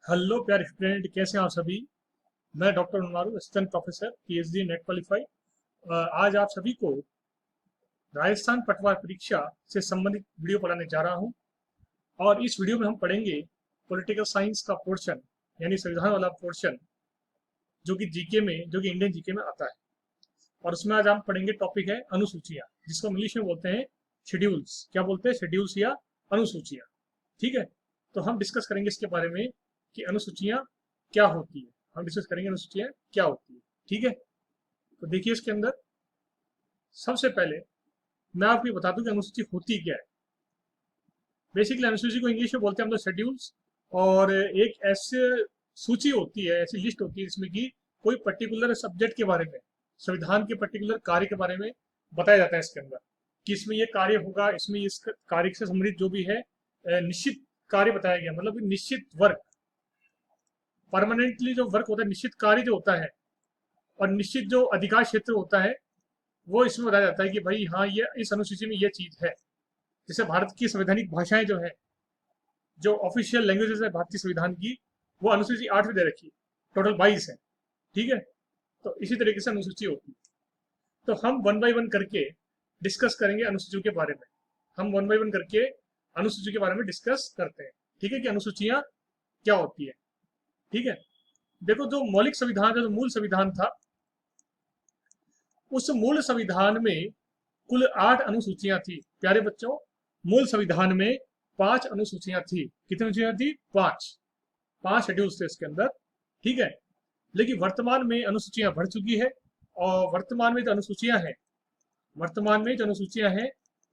Hello प्यारे student, कैसे हैं आप सभी। मैं डॉक्टर उन्मारू, assistant professor PhD NET qualify. आज आप सभी को राजस्थान पटवार परीक्षा से संबंधित वीडियो पढ़ाने जा रहा हूं। और इस वीडियो में हम पढ़ेंगे पॉलिटिकल साइंस का पोर्शन, यानी संविधान वाला पोर्शन, जो कि इंडियन जीके में आता है। और उसमें आज हम पढ़ेंगे, टॉपिक है अनुसूचियां, जिसको इंग्लिश में बोलते हैं शेड्यूल्स। क्या बोलते हैं? शेड्यूल्स या अनुसूचियां। ठीक है। तो हम डिस्कस करेंगे इसके बारे में कि अनुसूचियां क्या होती है। हम डिस्कस करेंगे अनुसूचियां क्या होती है। ठीक है। तो देखिए, इसके अंदर सबसे पहले मैं आपको ये बता दूं कि अनुसूची होती क्या है। बेसिकली अनुसूची को इंग्लिश में बोलते हैं हम लोग शेड्यूल्स। और एक ऐसे सूची होती है, ऐसी लिस्ट होती है जिसमें कि कोई पर्टिकुलर सब्जेक्ट के बारे में, संविधान के पर्टिकुलर कार्य के बारे में बताया जाता है इसके अंदर, कि इसमें ये कार्य होगा, इसमें इस कार्य से संबंधित जो भी है निश्चित कार्य बताया गया, मतलब निश्चित वर्क, परमानेंटली जो वर्क होता है, निश्चित कार्य जो होता है और निश्चित जो अधिकार क्षेत्र होता है, वो इसमें बताया जाता है कि भाई हाँ, ये इस अनुसूची में ये चीज है। जैसे भारत की संवैधानिक भाषाएं जो है, जो ऑफिशियल लैंग्वेजेस है भारतीय संविधान की, वो अनुसूची 8 में दे रखी है। टोटल 22 है। ठीक है। तो इसी तरीके से अनुसूची होती है। तो हम वन बाय वन करके डिस्कस करेंगे अनुसूचियों के बारे में। हम वन बाय वन करके अनुसूची के बारे में डिस्कस करते हैं। ठीक है, कि अनुसूचियां क्या होती है। ठीक है। देखो, जो मौलिक संविधान, जो मूल संविधान था, उस मूल संविधान में कुल 8 अनुसूचियां थी। प्यारे बच्चों, मूल संविधान में 5 अनुसूचियां थी। कितनी अनुसूचियां थी? 5। 5 शेड्यूल्स थे इसके अंदर। ठीक है। लेकिन वर्तमान में अनुसूचियां बढ़ चुकी है। और वर्तमान में जो अनुसूचियां हैं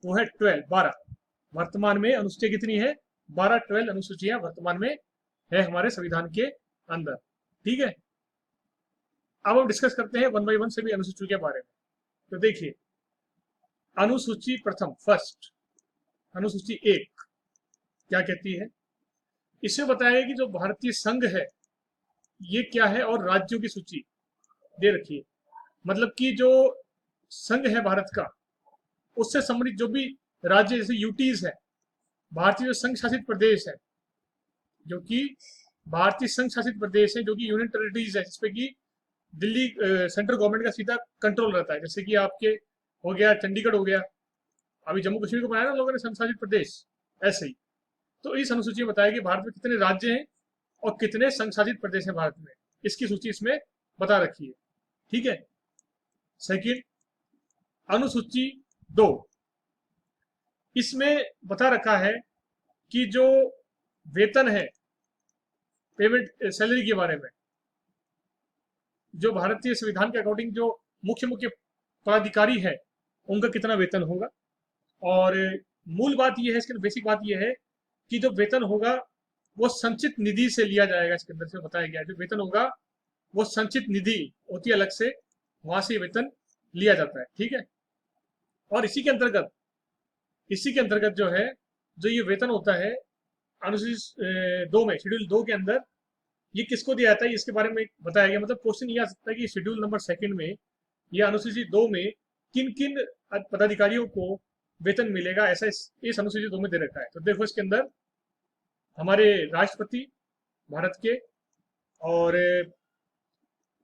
वो है 12। वर्तमान में अनुसूचियां कितनी है? 12 अनुसूचियां वर्तमान में है हमारे संविधान के अंदर। ठीक है। अब हम डिस्कस करते हैं वन बाई वन से भी अनुसूचियों के बारे में। तो देखिए, अनुसूची प्रथम, फर्स्ट, अनुसूची 1 क्या कहती है? इसमें बताया है कि जो भारतीय संघ है ये क्या है, और राज्यों की सूची दे रखी है। मतलब कि जो संघ है भारत का, उससे संबंधित जो भी राज्य, जैसे यूटीज है, भारतीय जो संघ शासित प्रदेश है, जो कि भारतीय संघ शासित प्रदेश है, जो कि यूनियन टेरिटरीज है, जिसपे कि दिल्ली सेंट्रल गवर्नमेंट का सीधा कंट्रोल रहता है। जैसे कि आपके हो गया चंडीगढ़, हो गया, अभी जम्मू कश्मीर को बनाया ना लोगों ने संघ शासित प्रदेश, ऐसे ही। तो इस अनुसूची में बताया कि भारत में कितने राज्य हैं और कितने संघ शासित प्रदेश हैं भारत में, इसकी सूची इसमें बता रखी है। ठीक है। सेकंड, अनुसूची 2, इसमें बता रखा है कि जो वेतन है, पेमेंट, सैलरी के बारे में, जो भारतीय संविधान के अकॉर्डिंग जो मुख्य मुख्य पदाधिकारी है, उनका कितना वेतन होगा। और मूल बात यह है, इसके अंदर बेसिक बात यह है कि जो वेतन होगा वो संचित निधि से लिया जाएगा। इसके अंदर से बताया गया है जो वेतन होगा वो संचित निधि होती है अलग से, वहां से वेतन लिया जाता है। ठीक है। और इसी के अंतर्गत जो है, जो ये वेतन होता है अनुसूची 2 में, शेड्यूल 2 के अंदर, ये किसको दिया जाता है इसके बारे में बताया गया। मतलब क्वेश्चन ये आ सकता है कि शेड्यूल नंबर 2 में या अनुसूची 2 में किन किन पदाधिकारियों को वेतन मिलेगा, ऐसा इस अनुसूची 2 में दे रखा है। तो देखो, इसके अंदर हमारे राष्ट्रपति भारत के, और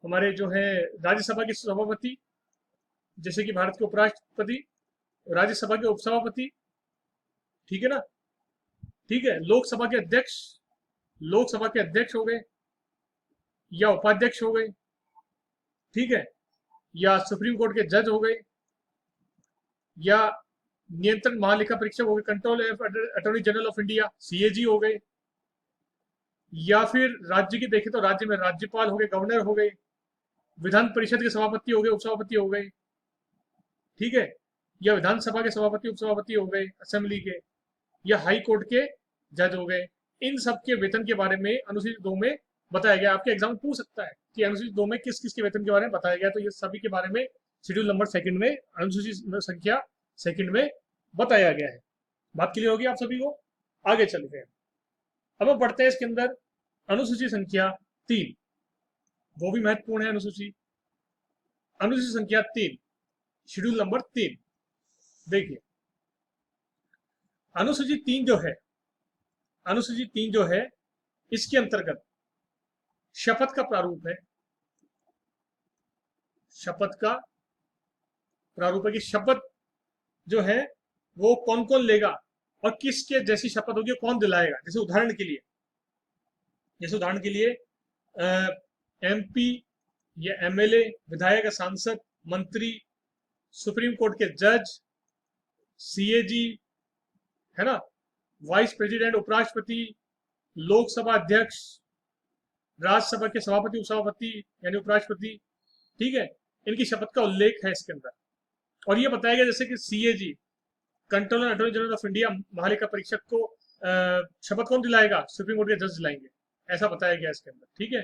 हमारे जो है राज्यसभा के सभापति, जैसे कि भारत के उपराष्ट्रपति, राज्यसभा के उपसभापति, ठीक है ना। ठीक है। लोकसभा के अध्यक्ष हो गए या उपाध्यक्ष हो गए। ठीक है। या सुप्रीम कोर्ट के जज हो गए, या नियंत्रण महालेखा परीक्षक हो गए, control attorney general of India, CAG हो गए। या फिर राज्य की देखें तो राज्य में राज्यपाल हो गए, गवर्नर हो गए, विधान परिषद के सभापति हो गए, उपसभापति हो गए। ठीक है। या विधानसभा के सभापति उपसभापति हो गए असेंबली के, या हाई कोर्ट के जज हो गए। इन सब के वेतन के बारे में अनुसूची 2 में बताया गया। आपके एग्जाम पूछ सकता है कि अनुसूची 2 में किस किस के वेतन के बारे में बताया गया। तो ये सभी के बारे में शेड्यूल नंबर 2 में, अनुसूची संख्या 2 में बताया गया है। बात क्लियर होगी आप सभी को। आगे चलते हैं। अब हम पढ़ते हैं इसके अंदर अनुसूची संख्या 3, वो भी महत्वपूर्ण है अनुसूची। अनुसूची संख्या 3, शेड्यूल नंबर 3। देखिए, अनुसूची 3 जो है, अनुसूची 3 जो है, इसके अंतर्गत शपथ का प्रारूप है, शपथ का प्रारूप है कि शपथ जो है वो कौन कौन लेगा और किसके जैसी शपथ होगी कौन दिलाएगा। जैसे उदाहरण के लिए एमपी या एमएलए, विधायक, सांसद, मंत्री, सुप्रीम कोर्ट के जज, सीएजी, है ना, वाइस प्रेसिडेंट, उपराष्ट्रपति, लोकसभा अध्यक्ष, राज्यसभा के सभापति, उपसभापति यानी उपराष्ट्रपति, ठीक है, इनकी शपथ का उल्लेख है इसके अंदर। और ये बताया गया जैसे कि CAG, controller attorney general of India, महालेखा परीक्षक को शपथ कौन दिलाएगा, सुप्रीम कोर्ट के जज दिलाएंगे, ऐसा बताया गया इसके अंदर। ठीक है,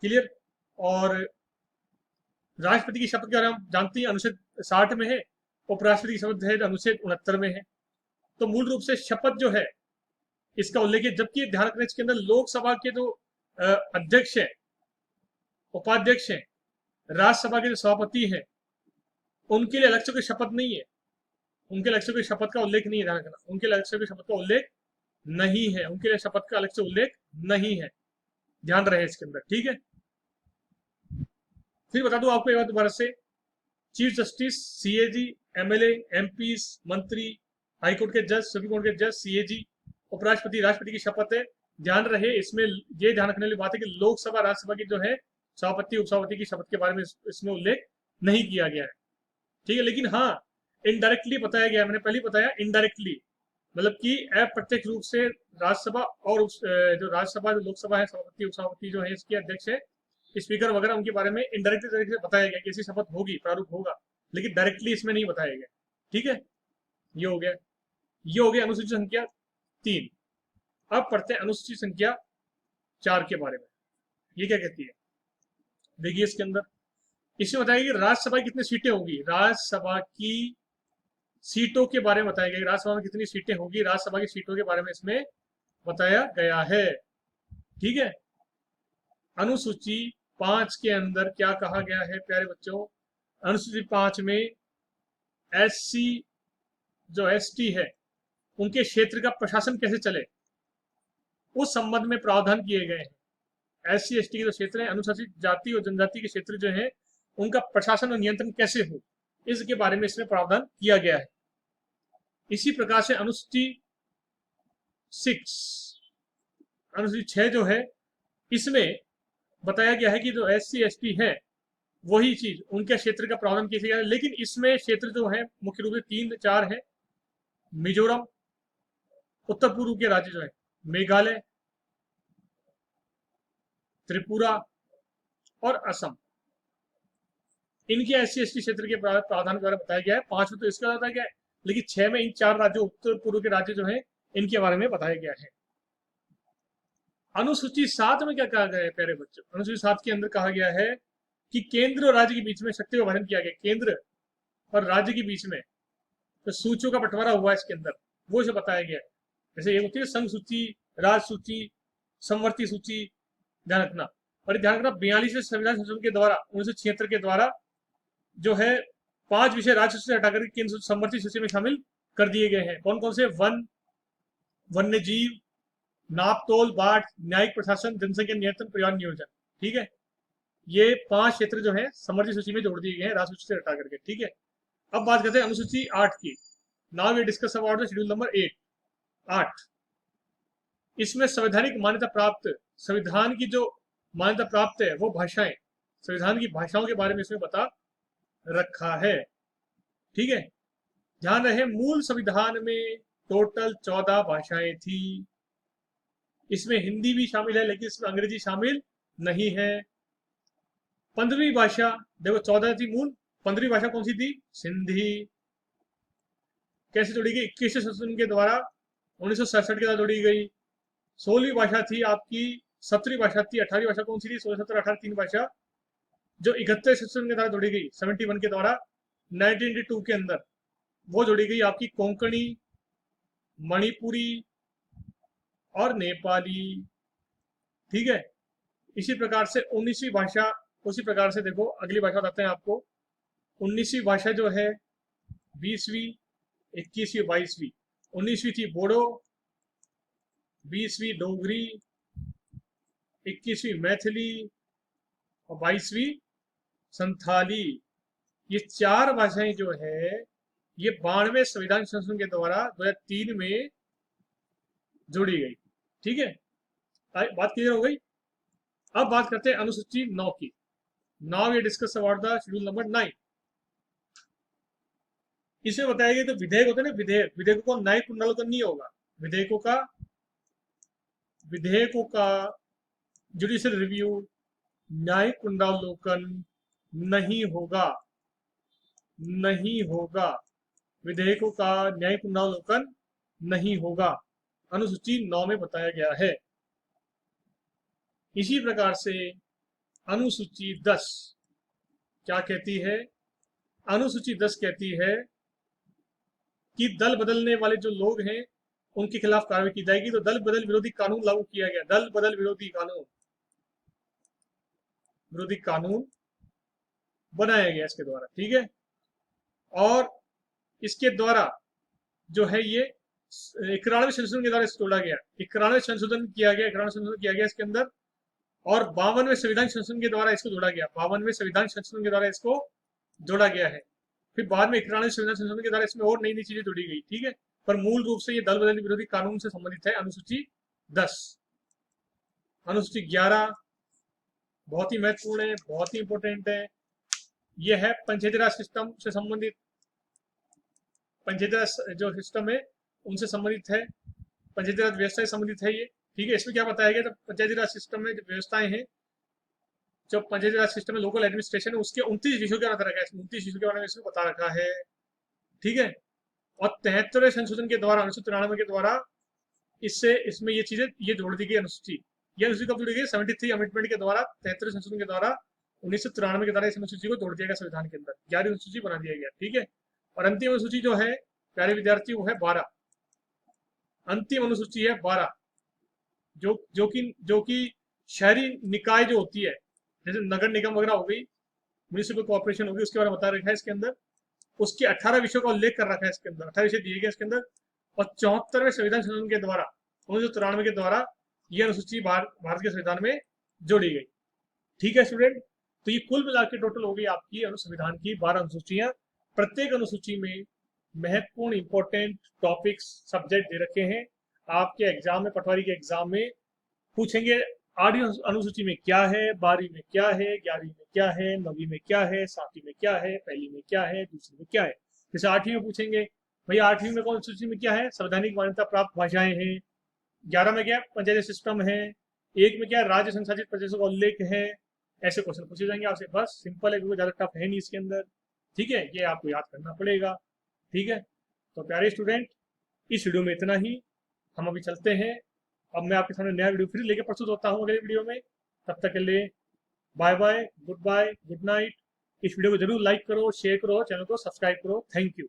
क्लियर। और राष्ट्रपति की शपथ के बारे में हम जानते हैं अनुच्छेद 60 में है, उपराष्ट्रपति की शपथ है अनुच्छेद 69 में है। तो मूल रूप से शपथ जो है इसका उल्लेख है, जबकि ध्यान रखना इसके अंदर लोकसभा के जो अध्यक्ष है, उपाध्यक्ष है, राज्यसभा के जो सभापति है, उनके लिए अलग से कोई शपथ नहीं है, उनके अलग से कोई शपथ का उल्लेख नहीं है। ध्यान रखना, उनके अलग से कोई शपथ का उल्लेख नहीं है, उनके लिए शपथ का अलग से उल्लेख नहीं है, ध्यान रहे इसके अंदर। ठीक है, फिर बता दूं आपको एक बार दोबारा से, chief justice, CAG, MLA, MP, मंत्री, हाईकोर्ट के जज, सुप्रीम कोर्ट के जज, सीएजी, उपराष्ट्रपति, राष्ट्रपति की शपथ है। ध्यान रहे इसमें ये ध्यान रखने वाली बात है कि लोकसभा, राज्यसभा की जो है सभापति, उपसभापति की शपथ के बारे में इसमें उल्लेख नहीं किया गया है। ठीक है, लेकिन हाँ इनडायरेक्टली बताया गया, मैंने पहले बताया इनडायरेक्टली, मतलब कि अप्रत्यक्ष रूप से राज्यसभा और जो राज्यसभा, जो लोकसभा है, सभापति, उपसभापति जो है, इसके अध्यक्ष है, स्पीकर वगैरह, उनके बारे में इनडायरेक्टली तरीके से बताया गया कि ऐसी शपथ होगी, प्रारूप होगा, लेकिन डायरेक्टली इसमें नहीं बताया गया। ठीक है, ये हो गया, ये हो गया अनुसूची संख्या 3। अब पढ़ते हैं अनुसूची संख्या 4 के बारे में। ये क्या कहती है, देखिए इसके अंदर इसमें बताया कि राज्यसभा की कितनी सीटें होगी, राज्यसभा की सीटों के बारे में बताया गया, राज्यसभा में कितनी सीटें होगी, राज्यसभा की सीटों के बारे में इसमें बताया गया है। ठीक है, अनुसूची 5 के अंदर क्या कहा गया है प्यारे बच्चों, अनुसूची 5 में एससी जो एसटी है उनके क्षेत्र का प्रशासन कैसे चले उस संबंध में प्रावधान किए गए हैं। एससी एसटी के जो क्षेत्र है, अनुसूचित जाति और जनजाति के क्षेत्र जो है, उनका प्रशासन और नियंत्रण कैसे हो, इसके बारे में इसमें प्रावधान किया गया है। इसी प्रकार से अनुसूची 6 जो है, इसमें बताया गया है कि जो एससी एसटी है वही चीज उनके क्षेत्र का प्रावधान किया गया है, लेकिन इसमें क्षेत्र जो है मुख्य रूप से 3-4 है, मिजोरम, उत्तर पूर्व के राज्य जो है मेघालय, त्रिपुरा और असम, इनके एससी एसटी क्षेत्र के प्रावधान के बारे में बताया गया है। 5 में तो इसका बताया गया है, लेकिन 6 में इन 4 राज्यों, उत्तर पूर्व के राज्य जो है, इनके बारे में बताया गया है। अनुसूची 7 में क्या कहा गया है प्यारे बच्चों, अनुसूची 7 के अंदर कहा गया है कि केंद्र और राज्य के बीच में शक्ति विभाजन किया गया, केंद्र और राज्य के बीच में तो सूचियों का बंटवारा हुआ इसके अंदर, वो इसे बताया गया है। जैसे ये होती है संघ सूची, राज सूची, समवर्ती सूची, ध्यान रखना। और ध्यान रखना 42वें संविधान संशोधन के द्वारा 1976 के द्वारा जो है 5 विषय राज्य सूची से हटाकर केंद्र समवर्ती सूची में शामिल कर दिए गए हैं। कौन कौन से, वन, वन्य जीव, नापतोल, बाढ़, न्यायिक प्रशासन, जनसंख्या नियंत्रण, परिवहन नियोजन। ठीक है, ये 5 क्षेत्र जो है समवर्ती सूची में जोड़ दिए गए हैं राज्य सूची से हटा करके। ठीक है, अब बात करते हैं अनुसूची 8 की। Now we discuss about the schedule number 8। इसमें संवैधानिक मान्यता प्राप्त, संविधान की जो मान्यता प्राप्त है वो भाषाएं, संविधान की भाषाओं के बारे में इसमें बता रखा है। ठीक है, ध्यान रहे मूल संविधान में टोटल 14 भाषाएं थी, इसमें हिंदी भी शामिल है लेकिन इसमें अंग्रेजी शामिल नहीं है। 15वीं भाषा, देखो 14 थी मूल, 15वीं भाषा कौन सी थी, सिंधी। कैसे जोड़ी गई, 21वें संशोधन के द्वारा 1967 के द्वारा जोड़ी गई। 16वीं भाषा थी आपकी, 17वीं भाषा थी, 18वीं भाषा कौन सी थी, 16, 17, 18 3 भाषा जो 71वें संशोधन के द्वारा जोड़ी गई 71 के द्वारा 1982 के अंदर, वो जोड़ी गई आपकी कोंकणी, मणिपुरी और नेपाली। ठीक है, इसी प्रकार से 19वीं भाषा, उसी प्रकार से देखो अगली भाषा बताते हैं आपको। 19वीं भाषा जो है 20वीं, 21वीं, 22वीं। 19वीं थी बोडो, 20वीं डोगरी, 21वीं मैथिली और 22वीं संथाली। ये 4 भाषाएं जो है ये 92वें संविधान संशोधन के द्वारा 2003 में जोड़ी गई। ठीक है, बात क्लियर हो गई। अब बात करते हैं अनुसूची 9 की। नाउ ये discuss about the schedule number 9। इसमें बताया गया तो विधेयक होते हैं ना, विधेयकों का न्यायिक पुनरावलोकन नहीं होगा। विधेयकों का जुडिशियल रिव्यू, न्यायिक पुनरावलोकन नहीं होगा। विधेयकों का न्यायिक पुनरावलोकन नहीं होगा, अनुसूची 9 में बताया गया है। इसी प्रकार से अनुसूची 10 क्या कहती है? अनुसूची 10 कहती है कि दल बदलने वाले जो लोग हैं उनके खिलाफ कार्रवाई की जाएगी। तो दल बदल विरोधी कानून लागू किया गया। दल बदल विरोधी कानून बनाया गया इसके द्वारा। ठीक है, और इसके द्वारा जो है ये 91वें संशोधन के द्वारा इसको जोड़ा गया। 91 संशोधन किया गया इसके अंदर, और 52वें संविधान संशोधन के द्वारा इसको जोड़ा गया। 52वें संविधान संशोधन के द्वारा इसको जोड़ा गया है। फिर बाद में 91वें संविधान संशोधन के द्वारा इसमें और नई नई चीजें जोड़ी गई। ठीक है, पर मूल रूप से ये दल बदल विरोधी कानून से संबंधित है अनुसूची 10। अनुसूची 11 बहुत ही महत्वपूर्ण है, बहुत ही इंपॉर्टेंट है। ये है पंचायती राज सिस्टम से संबंधित। पंचायती राज जो सिस्टम है उनसे संबंधित है, पंचायती राज व्यवस्था से संबंधित है ये। ठीक है, इसमें क्या बताया गया? तो पंचायती राज सिस्टम में जो व्यवस्थाएं हैं, जो पंचायती राज सिस्टम में लोकल एडमिनिस्ट्रेशन है, उसके 29 विषयों के बारे में रखा है। 29 विषयों के बारे में इसमें बता रखा है। ठीक है, और 73वें संशोधन के द्वारा 1993 के द्वारा इसमें ये चीजें ये जोड़ दी गई अनुसूची। ये अनुसूची कब जोड़ी गई? 73 अमेंडमेंट के द्वारा, 73वें संशोधन के द्वारा 1993 के द्वारा इस अनुसूची को जोड़ दिया गया संविधान के अंदर। 11वीं अनुसूची बना दिया गया। ठीक है, और अंतिम अनुसूची जो है प्यारे विद्यार्थी वो है 12। अंतिम अनुसूची है 12, जो कि शहरी निकाय जो होती है, जैसे नगर निगम वगैरह हो गई, म्यूनिसिपल कॉर्पोरेशन होगी, उसके बारे में बता रखा है इसके अंदर। उसके 18 विषयों का उल्लेख कर रखा है इसके अंदर, 18 विषय दिए गए इसके अंदर। और 74वें संविधान संशोधन के द्वारा 1993 के द्वारा यह अनुसूची भारत के संविधान में जोड़ी गई। ठीक है स्टूडेंट, तो ये कुल मिला के टोटल हो गई आपकी संविधान की 12 अनुसूचियां। प्रत्येक अनुसूची में महत्वपूर्ण इंपॉर्टेंट टॉपिक्स सब्जेक्ट दे रखे हैं। आपके एग्जाम में, पटवारी के एग्जाम में पूछेंगे 8वीं अनुसूची में क्या है, 12वीं में क्या है, 11वीं में क्या है, 9वीं में क्या है, 7वीं में क्या है, पहली में क्या है, दूसरी में क्या है। जैसे 8वीं में पूछेंगे भैया 8वीं में कौन सूची में क्या है? संवैधानिक मान्यता प्राप्त भाषाएं हैं। 11 में क्या है? पंचायती सिस्टम है। 1 में क्या है? राज्य संशासित प्रदेशों का उल्लेख है। ऐसे क्वेश्चन पूछे जाएंगे आपसे। बस सिंपल है, क्योंकि ज्यादा टफ है नहीं इसके अंदर। ठीक है, ये आपको याद करना पड़ेगा। ठीक है, तो प्यारे स्टूडेंट, इस वीडियो में इतना ही। हम अभी चलते हैं। अब मैं आपके सामने नया वीडियो फिर लेके प्रस्तुत होता हूँ अगले वीडियो में। तब तक के लिए बाय बाय, गुड नाइट। इस वीडियो को जरूर लाइक करो, शेयर करो, चैनल को सब्सक्राइब करो। Thank you.